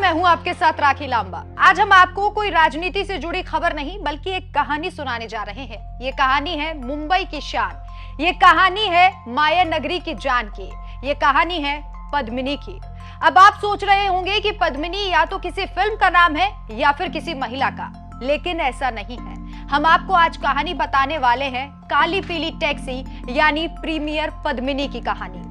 मैं हूं आपके साथ राखी लांबा। आज हम आपको कोई राजनीति से जुड़ी खबर नहीं बल्कि एक कहानी सुनाने जा रहे हैं। ये कहानी है मुंबई की शान, ये कहानी है माया नगरी की जान की, ये कहानी है पद्मिनी की। अब आप सोच रहे होंगे कि पद्मिनी या तो किसी फिल्म का नाम है या फिर किसी महिला का, लेकिन ऐसा नहीं है। हम आपको आज कहानी बताने वाले हैं काली पीली टैक्सी यानी प्रीमियर पद्मिनी की कहानी।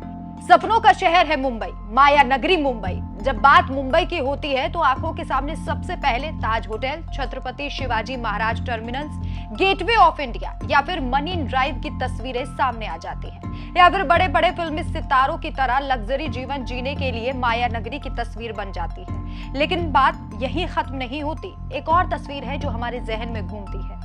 सपनों का शहर है मुंबई, माया नगरी मुंबई। जब बात मुंबई की होती है तो आंखों के सामने सबसे पहले Taj hotel, Chhatrapati Shivaji Maharaj terminus, gateway of India या फिर मरीन ड्राइव की तस्वीरें सामने आ जाती हैं। या फिर बड़े बड़े फिल्मी सितारों की तरह लग्जरी जीवन जीने के लिए माया नगरी की तस्वीर बन जाती है। लेकिन बात यही खत्म नहीं होती। एक और तस्वीर है जो हमारे जहन में घूमती है,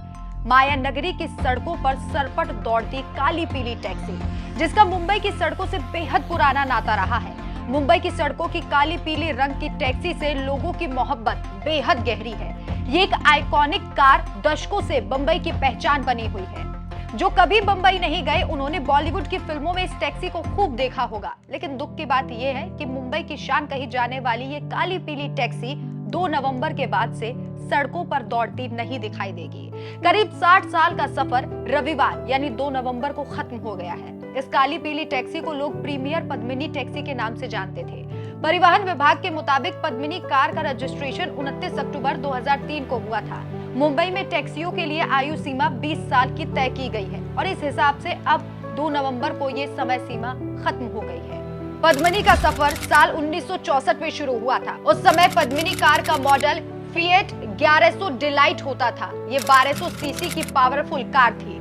माया नगरी की सड़कों पर सरपट दौड़ती काली पीली टैक्सी, जिसका मुंबई की सड़कों से बेहद पुराना नाता रहा है। मुंबई की सड़कों की काली पीली रंग की टैक्सी से लोगों की मोहब्बत बेहद गहरी है। ये एक आइकॉनिक कार दशकों से मुंबई की पहचान बनी हुई है। जो कभी मुंबई नहीं गए उन्होंने बॉलीवुड की फिल्मों में इस टैक्सी को खूब देखा होगा। लेकिन दुख की बात यह है कि मुंबई की शान कही जाने वाली ये काली पीली टैक्सी 2 नवंबर के बाद से सड़कों पर दौड़ती नहीं दिखाई देगी। करीब 60 साल का सफर रविवार यानी 2 नवंबर को खत्म हो गया है। इस काली पीली टैक्सी को लोग प्रीमियर पद्मिनी टैक्सी के नाम से जानते थे। परिवहन विभाग के मुताबिक पद्मिनी कार का रजिस्ट्रेशन 29 अक्टूबर 2003 को हुआ था। मुंबई में टैक्सियों के लिए आयु सीमा 20 साल की तय की गई है और इस हिसाब से अब 2 नवंबर को ये समय सीमा खत्म हो गई है। पद्मिनी का सफर साल 1964 में शुरू हुआ था। उस समय पद्मिनी कार का मॉडल फिएट 1100 डिलाइट होता था। ये 1200 सीसी की पावरफुल कार थी।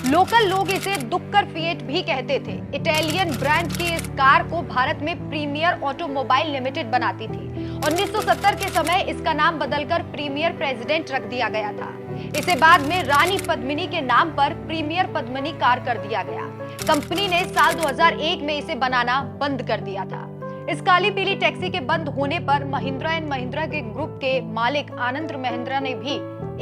लोकल लोग इसे दुक्कर फिएट भी कहते थे। इटालियन ब्रांड की इस कार को भारत में प्रीमियर ऑटोमोबाइल लिमिटेड बनाती थी। 1970 के समय इसका नाम बदलकर प्रीमियर प्रेसिडेंट रख दिया गया था। इसे बाद में रानी पद्मिनी के नाम पर प्रीमियर पद्मिनी कार कर दिया गया। कंपनी ने साल 2001 में इसे बनाना बंद कर दिया था। इस काली पीली टैक्सी के बंद होने पर महिंद्रा एंड महिंद्रा के ग्रुप के मालिक आनंद महिंद्रा ने भी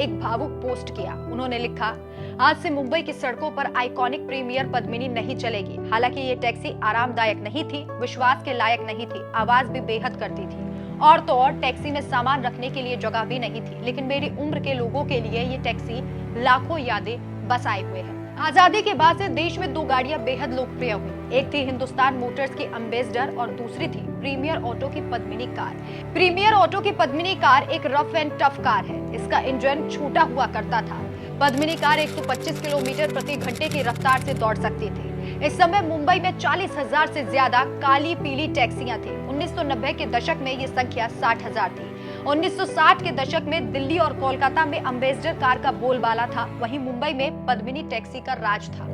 एक भावुक पोस्ट किया। उन्होंने लिखा, आज से मुंबई की सड़कों पर आइकॉनिक प्रीमियर पद्मिनी नहीं चलेगी। हालांकि ये टैक्सी आरामदायक नहीं थी, विश्वास के लायक नहीं थी, आवाज भी बेहद करती थी और तो और टैक्सी में सामान रखने के लिए जगह भी नहीं थी। लेकिन मेरी उम्र के लोगों के लिए ये टैक्सी लाखों यादें बसाए हुए है। आजादी के बाद से देश में 2 गाड़ियां बेहद लोकप्रिय हुई। एक थी हिंदुस्तान मोटर्स की एम्बेसडर और दूसरी थी प्रीमियर ऑटो की पद्मिनी कार। प्रीमियर ऑटो की पद्मिनी कार एक रफ एंड टफ कार है। इसका इंजन छोटा हुआ करता था। पद्मिनी कार 125 किलोमीटर प्रति घंटे की रफ्तार से दौड़ सकती थी। इस समय मुंबई में 40,000 से ज्यादा काली पीली टैक्सियां थी। 1990 के दशक में ये संख्या 60,000 थी। 1960 के दशक में दिल्ली और कोलकाता में एम्बेसडर कार का बोलबाला था। वहीं मुंबई में पद्मिनी टैक्सी का राज था।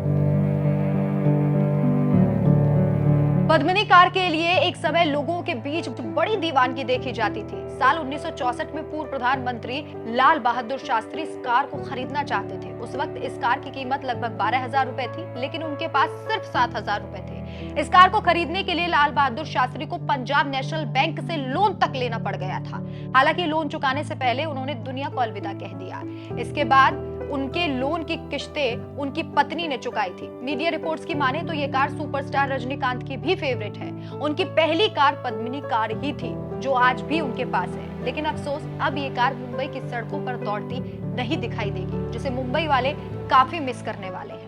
पद्मिनी कार के लिए एक समय लोगों के बीच बड़ी दीवानगी देखी जाती थी। साल 1964 में पूर्व प्रधानमंत्री लाल बहादुर शास्त्री इस कार को खरीदना चाहते थे। उस वक्त इस कार की कीमत लगभग 12,000 रुपए थी, लेकिन उनके पास सिर्फ 7,000 रुपए थे। इस कार को खरीदने के लिए लाल बहादुर शास्त्री को पंजाब नेशनल बैंक से लोन तक लेना पड़ गया था। हालांकि लोन चुकाने से पहले उन्होंने दुनिया को अलविदा कह दिया। इसके बाद उनके लोन की किश्तें उनकी पत्नी ने चुकाई थी। मीडिया रिपोर्ट्स की माने तो ये कार सुपरस्टार रजनीकांत की भी फेवरेट है। उनकी पहली कार पद्मिनी कार ही थी जो आज भी उनके पास है। लेकिन अफसोस अब ये कार मुंबई की सड़कों पर दौड़ती नहीं दिखाई देगी, जिसे मुंबई वाले काफी मिस करने वाले हैं।